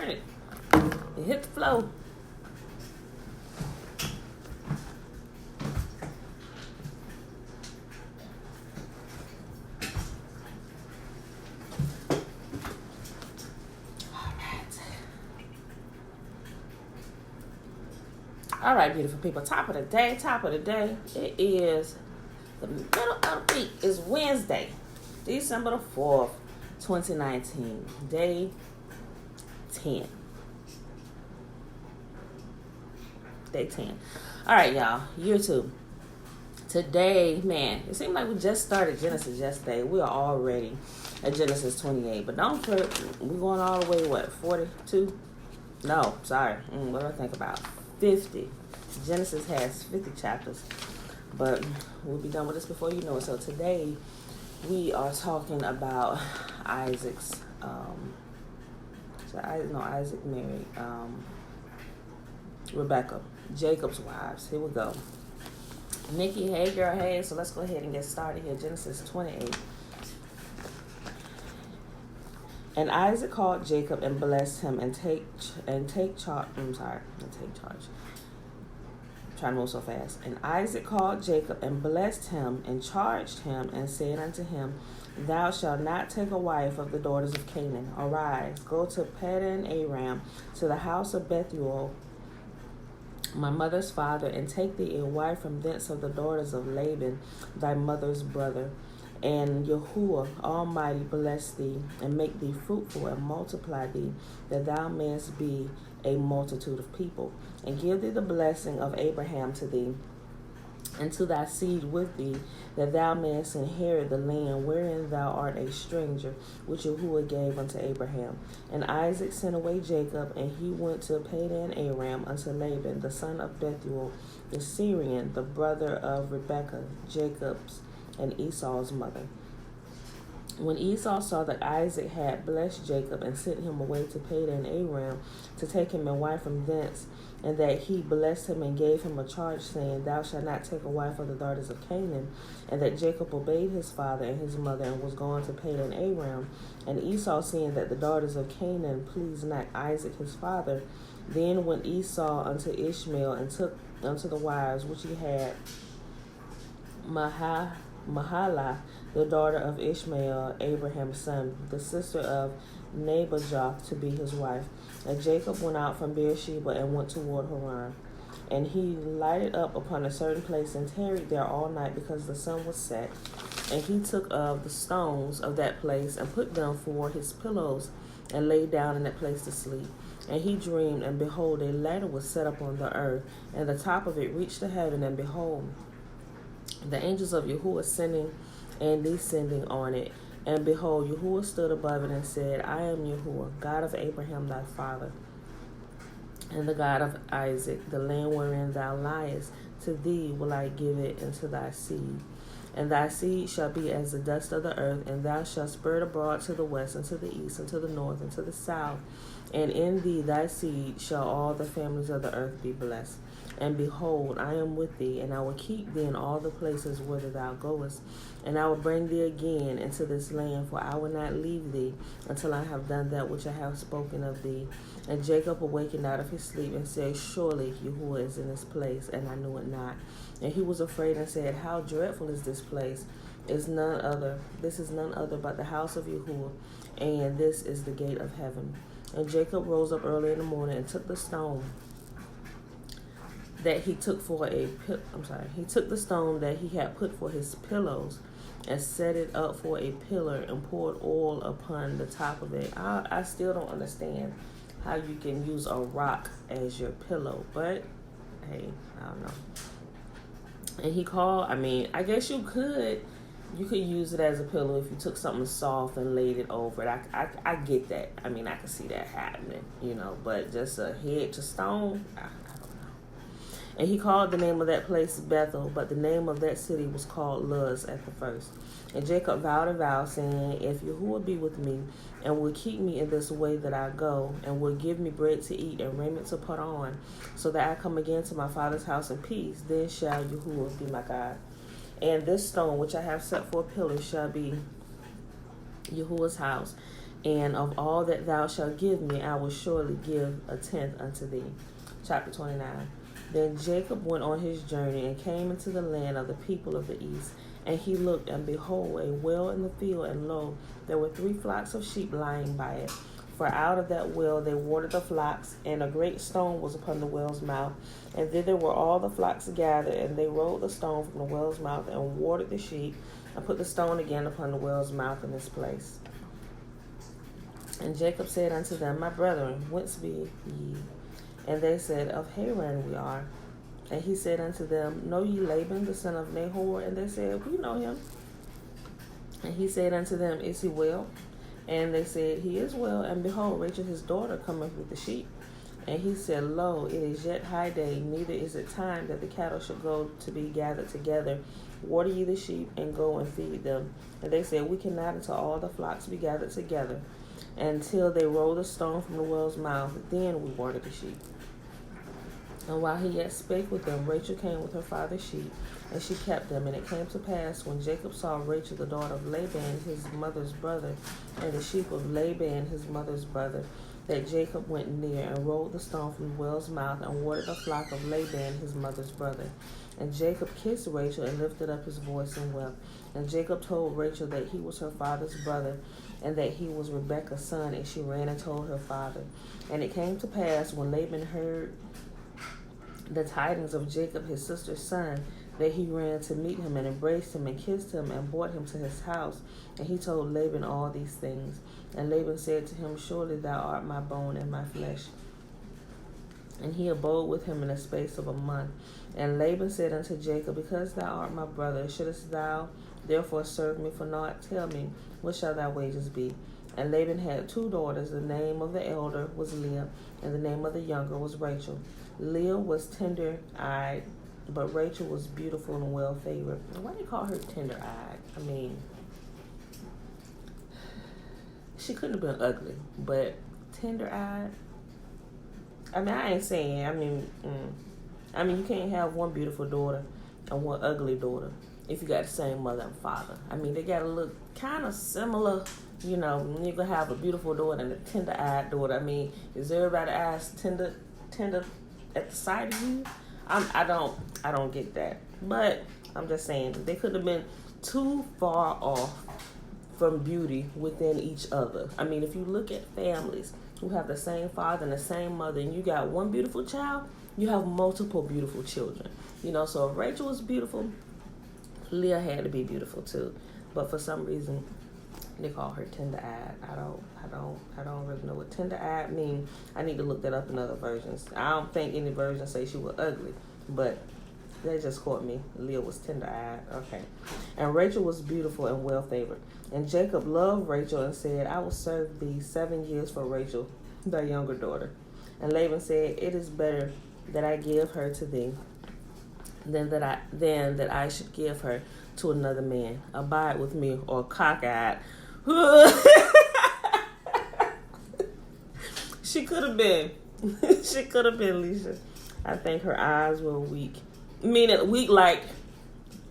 turn it. It hit the flow. All right, beautiful people. Top of the day. It is the middle of the week. It's Wednesday, December the 4th, 2019. Day 10. Day 10. All right, y'all. Year 2. Today, man, it seemed like we just started Genesis yesterday. We are already at Genesis 28. But don't forget, we're going all the way, 42? No, sorry. What do I think about? 50. Genesis has 50 chapters. But we'll be done with this before you know it. So today, we are talking about Isaac's, Isaac married Rebecca, Jacob's wives. Here we go. Nikki, hey girl, hey. So let's go ahead and get started here. Genesis 28. And Isaac called Jacob and blessed him and take charge. I'm trying to move so fast. And Isaac called Jacob and blessed him and charged him and said unto him, Thou shalt not take a wife of the daughters of Canaan. Arise, go to Padan Aram, to the house of Bethuel, my mother's father, and take thee a wife from thence of the daughters of Laban, thy mother's brother. And Yahuwah Almighty bless thee, and make thee fruitful, and multiply thee, that thou mayest be a multitude of people, and give thee the blessing of Abraham to thee, and to thy seed with thee, that thou mayest inherit the land wherein thou art a stranger, which Yahuwah gave unto Abraham. And Isaac sent away Jacob, and he went to Padan Aram unto Laban, the son of Bethuel, the Syrian, the brother of Rebekah, Jacob's and Esau's mother. When Esau saw that Isaac had blessed Jacob and sent him away to Padan Aram to take him a wife from thence, and that he blessed him and gave him a charge, saying, Thou shalt not take a wife of the daughters of Canaan, and that Jacob obeyed his father and his mother, and was gone to Padan Aram. And Esau, seeing that the daughters of Canaan pleased not Isaac his father, then went Esau unto Ishmael, and took unto the wives which he had Mahalah, the daughter of Ishmael, Abraham's son, the sister of Nebajoth, to be his wife. And Jacob went out from Beersheba and went toward Haran. And he lighted up upon a certain place and tarried there all night, because the sun was set. And he took of the stones of that place and put them for his pillows, and lay down in that place to sleep. And he dreamed, and behold, a ladder was set up on the earth, and the top of it reached to heaven, and behold, the angels of Yahuwah ascending and descending on it. And behold, Yahuwah stood above it and said, I am Yahuwah, God of Abraham thy father, and the God of Isaac. The land wherein thou liest, to thee will I give it, and to thy seed. And thy seed shall be as the dust of the earth, and thou shalt spread abroad to the west, and to the east, and to the north, and to the south. And in thee thy seed shall all the families of the earth be blessed. And behold, I am with thee, and I will keep thee in all the places whither thou goest. And I will bring thee again into this land, for I will not leave thee until I have done that which I have spoken of thee. And Jacob awakened out of his sleep, and said, Surely Yahuwah is in this place, and I knew it not. And he was afraid, and said, How dreadful is this place! This is none other but the house of Yahuwah, and this is the gate of heaven. And Jacob rose up early in the morning, and took the stone that he took the stone that he had put for his pillows, and set it up for a pillar, and poured oil upon the top of it. I still don't understand how you can use a rock as your pillow, but hey, I don't know. And he called, I guess you could use it as a pillow if you took something soft and laid it over it. I get that. I can see that happening, but just a head to stone, I don't know. And he called the name of that place Bethel, but the name of that city was called Luz at the first. And Jacob vowed a vow, saying, If Yahuwah be with me, and will keep me in this way that I go, and will give me bread to eat and raiment to put on, so that I come again to my father's house in peace, then shall Yahuwah be my God. And this stone which I have set for a pillar shall be Yahuwah's house. And of all that thou shalt give me, I will surely give a tenth unto thee. Chapter 29. Then Jacob went on his journey and came into the land of the people of the east. And he looked, and behold, a well in the field, and lo, there were 3 flocks of sheep lying by it. For out of that well they watered the flocks, and a great stone was upon the well's mouth. And thither were all the flocks gathered, and they rolled the stone from the well's mouth, and watered the sheep, and put the stone again upon the well's mouth in its place. And Jacob said unto them, My brethren, whence be ye? And they said, Of Haran we are. And he said unto them, Know ye Laban, the son of Nahor? And they said, We know him. And he said unto them, Is he well? And they said, He is well. And behold, Rachel his daughter cometh with the sheep. And he said, Lo, it is yet high day, neither is it time that the cattle should go to be gathered together. Water ye the sheep, and go and feed them. And they said, We cannot until all the flocks be gathered together, until they roll the stone from the well's mouth. Then we water the sheep. And while he yet spake with them, Rachel came with her father's sheep, and she kept them. And it came to pass, when Jacob saw Rachel the daughter of Laban his mother's brother, and the sheep of Laban his mother's brother, that Jacob went near, and rolled the stone from the well's mouth, and watered the flock of Laban his mother's brother. And Jacob kissed Rachel, and lifted up his voice, and wept. And Jacob told Rachel that he was her father's brother, and that he was Rebekah's son. And she ran and told her father. And it came to pass, when Laban heard the tidings of Jacob his sister's son, that he ran to meet him, and embraced him, and kissed him, and brought him to his house. And he told Laban all these things. And Laban said to him, Surely thou art my bone and my flesh. And he abode with him in the space of a month. And Laban said unto Jacob, Because thou art my brother, shouldest thou therefore serve me for naught? Tell me, what shall thy wages be? And Laban had 2 daughters. The name of the elder was Leah, and the name of the younger was Rachel. Leah was tender-eyed, but Rachel was beautiful and well-favored. Why do you call her tender-eyed? I mean, she couldn't have been ugly, but tender-eyed? I mean, I ain't saying, I mean, you can't have one beautiful daughter and one ugly daughter if you got the same mother and father. I mean, they got to look kind of similar. You know, you're going to have a beautiful daughter and a tender-eyed daughter. I mean, is everybody's eyes tender at the sight of you? I don't get that. But I'm just saying, they could have been too far off from beauty within each other. I mean, if you look at families who have the same father and the same mother, and you got one beautiful child, you have multiple beautiful children. You know, so if Rachel was beautiful, Leah had to be beautiful too. But for some reason, they call her tender-eyed. I don't really know what tender-eyed means. I need to look that up in other versions. I don't think any versions say she was ugly, but they just caught me. Leah was tender-eyed. Okay. And Rachel was beautiful and well-favored. And Jacob loved Rachel and said, I will serve thee 7 years for Rachel, thy younger daughter. And Laban said, It is better that I give her to thee than that I should give her to another man. Abide with me, or cockeyed. She could have been. She could have been, Alicia. I think her eyes were weak. Meaning weak like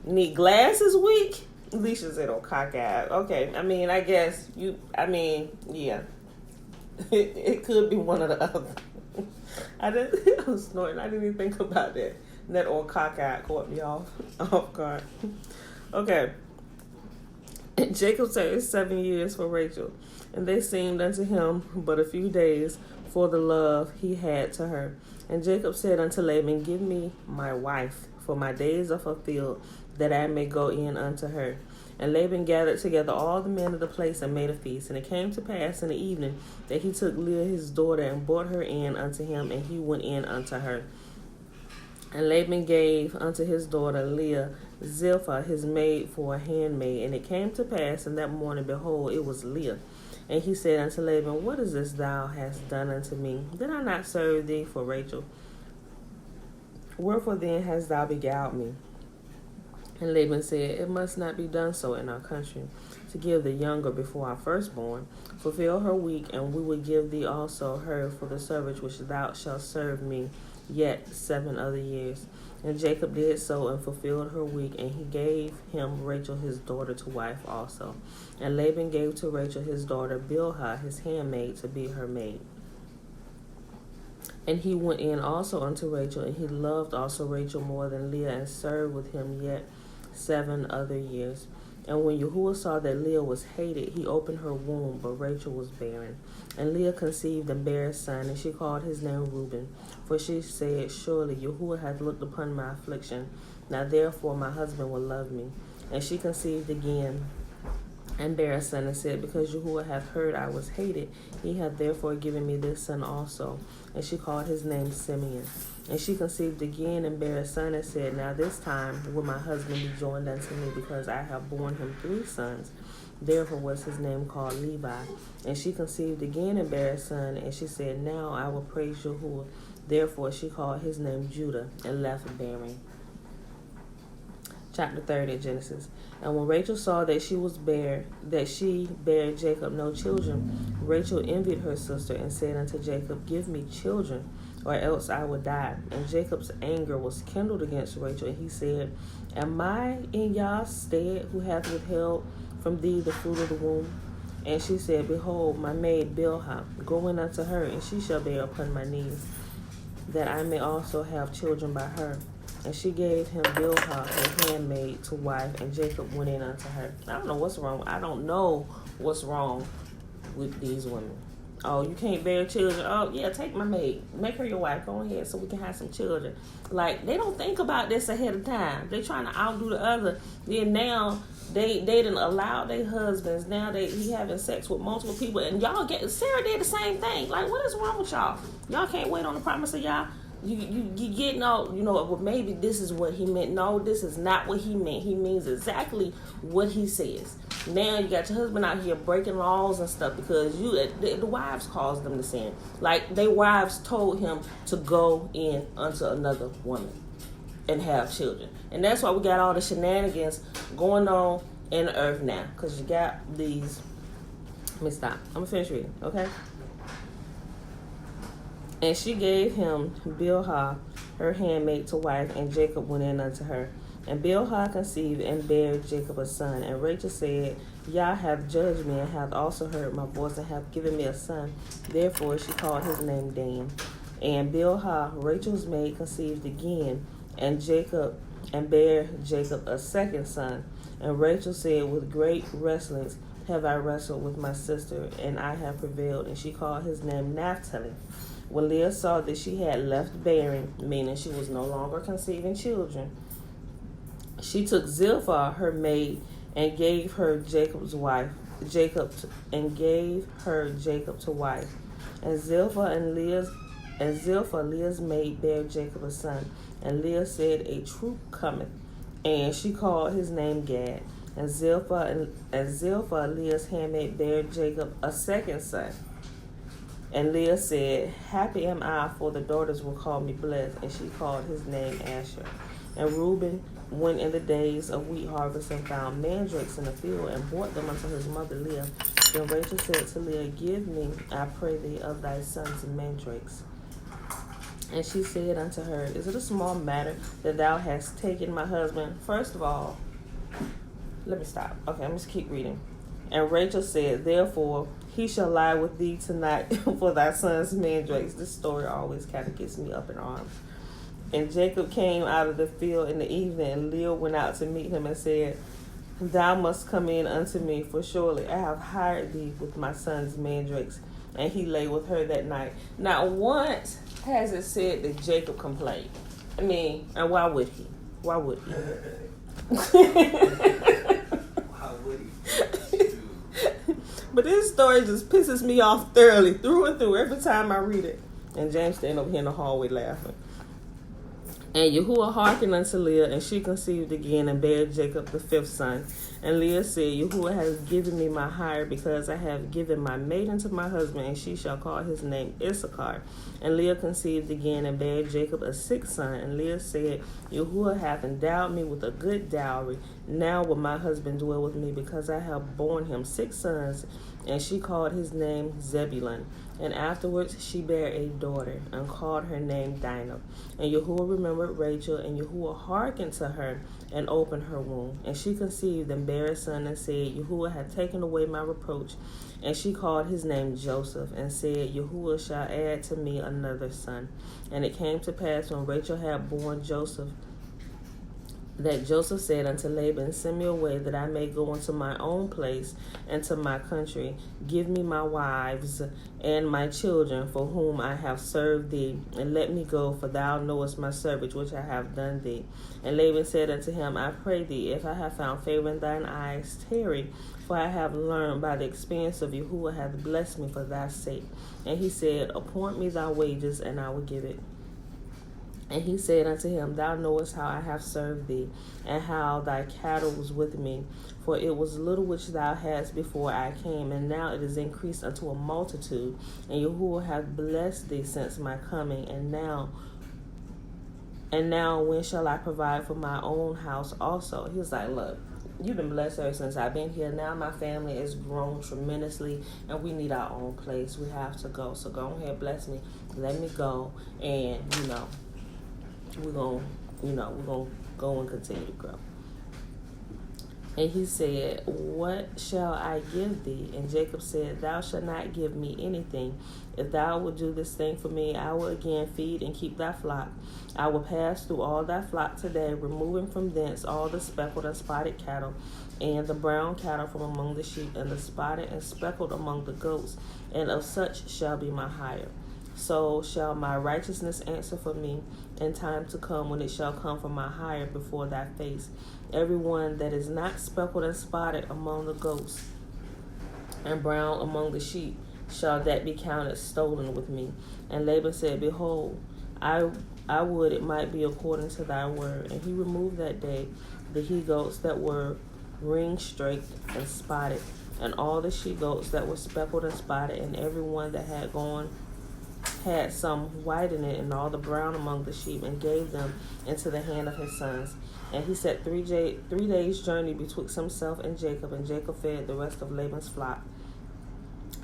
need glasses weak? Alicia said, oh, cockeyed. Okay, I mean, I guess yeah. It could be one or the other. I was snorting. I didn't even think about that. That old cockeyed caught me off guard. Okay. Jacob said 7 years for Rachel, and they seemed unto him but a few days for the love he had to her. And Jacob said unto Laban, Give me my wife, for my days are fulfilled, that I may go in unto her. And Laban gathered together all the men of the place and made a feast. And it came to pass in the evening that he took Leah his daughter and brought her in unto him, and he went in unto her. And Laban gave unto his daughter Leah Zilpah his maid for a handmaid. And it came to pass in that morning, behold, it was Leah. And he said unto Laban, What is this thou hast done unto me? Did I not serve thee for Rachel? Wherefore then hast thou beguiled me? And Laban said, It must not be done so in our country, to give the younger before our firstborn. Fulfill her week, and we will give thee also her for the service which thou shalt serve me yet 7 other years. And Jacob did so and fulfilled her week, and he gave him Rachel his daughter to wife also. And Laban gave to Rachel his daughter Bilhah his handmaid to be her maid. And he went in also unto Rachel, and he loved also Rachel more than Leah, and served with him yet 7 other years. And when Yahuwah saw that Leah was hated, he opened her womb, but Rachel was barren. And Leah conceived and bare a son, and she called his name Reuben. For she said, Surely Yahuwah hath looked upon my affliction. Now therefore my husband will love me. And she conceived again and bare a son, and said, Because Yahuwah hath heard I was hated, he hath therefore given me this son also. And she called his name Simeon. And she conceived again and bare a son, and said, Now this time will my husband be joined unto me, because I have borne him 3 sons. Therefore was his name called Levi. And she conceived again and bare a son, and she said, Now I will praise Yahuwah. Therefore she called his name Judah, and left bearing. Chapter 30 of Genesis. And when Rachel saw that she bare Jacob no children, Rachel envied her sister, and said unto Jacob, Give me children, or else I will die. And Jacob's anger was kindled against Rachel, and he said, Am I in Yah's stead, who hath withheld from thee the fruit of the womb? And she said, Behold, my maid Bilhah, go in unto her, and she shall bear upon my knees, that I may also have children by her. And she gave him Bilhah, her handmaid, to wife, and Jacob went in unto her. I don't know what's wrong. I don't know what's wrong with these women. Oh, you can't bear children. Oh, yeah, take my maid. Make her your wife. Go ahead so we can have some children. Like, they don't think about this ahead of time. They trying to outdo the other. Then now they didn't allow their husbands. Now he having sex with multiple people. And Sarah did the same thing. Like, what is wrong with y'all? Y'all can't wait on the promise of y'all. You getting all, well, maybe this is what he meant. No, this is not what he meant. He means exactly what he says. Now you got your husband out here breaking laws and stuff because the wives caused them to sin. Like, their wives told him to go in unto another woman and have children. And that's why we got all the shenanigans going on in the earth now. Because you got these... Let me stop. I'm going to finish reading, okay? And she gave him Bilhah, her handmaid, to wife, and Jacob went in unto her. And Bilhah conceived and bare Jacob a son. And Rachel said, Yah hath judged me, and hath also heard my voice, and hath given me a son. Therefore she called his name Dan. And Bilhah, Rachel's maid, conceived again, and bare Jacob a second son. And Rachel said, With great wrestlings have I wrestled with my sister, and I have prevailed. And she called his name Naphtali. When Leah saw that she had left bearing, meaning she was no longer conceiving children, she took Zilpah, her maid, and gave her Jacob to wife. And Zilpah, Leah's maid, bare Jacob a son. And Leah said, A troop cometh. And she called his name Gad. And Zilpah, Leah's handmaid, bare Jacob a second son. And Leah said, Happy am I, for the daughters will call me blessed. And she called his name Asher. And Reuben went in the days of wheat harvest and found mandrakes in the field, and brought them unto his mother Leah. Then Rachel said to Leah, Give me, I pray thee, of thy sons mandrakes. And she said unto her, Is it a small matter that thou hast taken my husband? First of all, let me stop. Okay, I'm just keep reading. And Rachel said, Therefore he shall lie with thee tonight for thy son's mandrakes. This story always kind of gets me up in arms. And Jacob came out of the field in the evening, and Leah went out to meet him and said, Thou must come in unto me, for surely I have hired thee with my son's mandrakes. And he lay with her that night. Now, once has it said that Jacob complained. I mean, and why would he? Why would he? Why would he? But this story just pisses me off thoroughly, through and through, every time I read it. And James stand over here in the hallway laughing. And Yahuwah hearkened unto Leah, and she conceived again, and bare Jacob the 5th son. And Leah said, Yahuwah has given me my hire, because I have given my maiden to my husband, and she shall call his name Issachar. And Leah conceived again, and bare Jacob a 6th son. And Leah said, Yahuwah hath endowed me with a good dowry. Now will my husband dwell with me, because I have borne him 6 sons. And she called his name Zebulun. And afterwards she bare a daughter, and called her name Dinah. And Yahuwah remembered Rachel, and Yahuwah hearkened to her, and opened her womb. And she conceived, and bare a son, and said, Yahuwah hath taken away my reproach. And she called his name Joseph, and said, Yahuwah shall add to me another son. And it came to pass, when Rachel had born Joseph, that Joseph said unto Laban, Send me away, that I may go into my own place and to my country. Give me my wives and my children, for whom I have served thee, and let me go, for thou knowest my service which I have done thee. And Laban said unto him, I pray thee, if I have found favor in thine eyes, tarry, for I have learned by the experience of Yahuwah hath blessed me for thy sake. And he said, Appoint me thy wages, and I will give it. And he said unto him, Thou knowest how I have served thee, and how thy cattle was with me. For it was little which thou hadst before I came, and now it is increased unto a multitude. And Yahuwah hath blessed thee since my coming. And now when shall I provide for my own house also? He was like, Look, you've been blessed ever since I've been here. Now my family is grown tremendously, and we need our own place. We have to go. So go ahead, bless me. Let me go, and we're gonna go and continue to grow. And he said, What shall I give thee? And Jacob said, Thou shalt not give me anything. If thou wilt do this thing for me, I will again feed and keep thy flock. I will pass through all thy flock today, removing from thence all the speckled and spotted cattle, and the brown cattle from among the sheep, and the spotted and speckled among the goats, and of such shall be my hire. So shall my righteousness answer for me in time to come, when it shall come for my hire before thy face. Every one that is not speckled and spotted among the goats, and brown among the sheep, shall that be counted stolen with me. And Laban said, Behold, I would it might be according to thy word. And he removed that day the he goats that were ring-straked and spotted, and all the she goats that were speckled and spotted, and every one that had some white in it, and all the brown among the sheep, and gave them into the hand of his sons. And he set 3 days' journey betwixt himself and Jacob fed the rest of Laban's flock.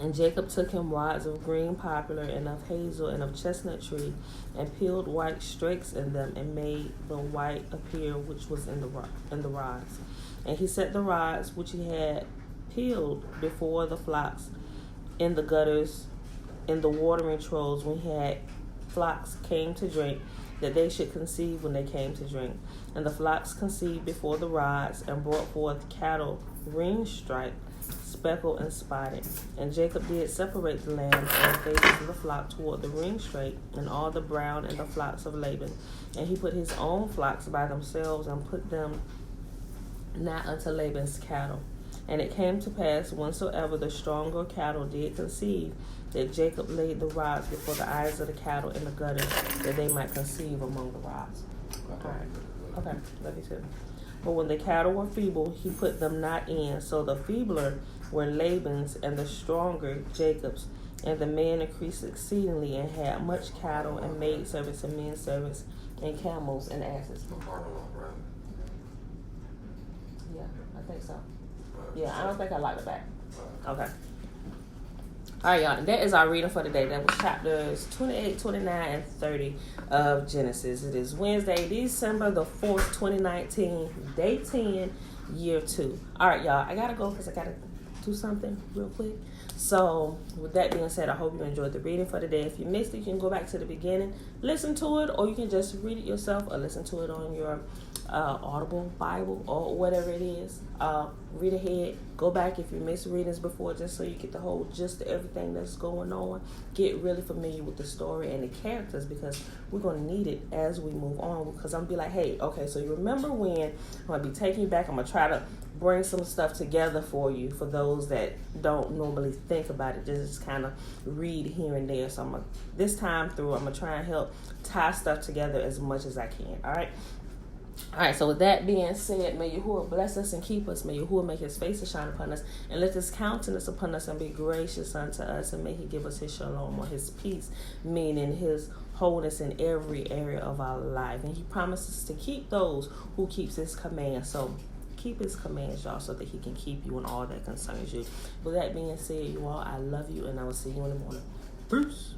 And Jacob took him rods of green poplar, and of hazel, and of chestnut tree, and peeled white strakes in them, and made the white appear which was in the rods. And he set the rods which he had peeled before the flocks in the gutters, in the watering troughs, when he had flocks came to drink, that they should conceive when they came to drink. And the flocks conceived before the rods, and brought forth cattle ring-striped, speckled, and spotted. And Jacob did separate the lambs and the faces of the flock toward the ring-straight, and all the brown in the flocks of Laban. And he put his own flocks by themselves, and put them not unto Laban's cattle. And it came to pass, whensoever the stronger cattle did conceive, that Jacob laid the rods before the eyes of the cattle in the gutter, that they might conceive among the rods. All right. Okay, love you too. But when the cattle were feeble, he put them not in. So the feebler were Laban's, and the stronger Jacob's. And the man increased exceedingly, and had much cattle, and maid servants, and men servants, and camels, and asses. Yeah, I think so. Yeah, I don't think I like the back. Okay. All right, y'all. That is our reading for today. That was chapters 28, 29, and 30 of Genesis. It is Wednesday, December the 4th, 2019, day 10, year 2. All right, y'all. I got to go because I got to do something real quick. So, with that being said, I hope you enjoyed the reading for today. If you missed it, you can go back to the beginning, listen to it, or you can just read it yourself or listen to it on your Audible Bible or whatever it is. Read ahead, go back if you missed readings before, just so you get the whole gist of everything that's going on. Get really familiar with the story and the characters, because we're going to need it as we move on. Because I'm going to be like, hey, okay, so you remember when? I'm going to be taking you back. I'm going to try to bring some stuff together for you, for those that don't normally think about it, just kind of read here and there. So this time through, I'm going to try and help tie stuff together as much as I can. All right, so with that being said, may Yahuwah bless us and keep us. May Yahuwah make his face to shine upon us, and lift his countenance upon us, and be gracious unto us. And may he give us his shalom, or his peace, meaning his wholeness in every area of our life. And he promises to keep those who keeps his commands. So keep his commands, y'all, so that he can keep you in all that concerns you. With that being said, you all, I love you, and I will see you in the morning. Bruce.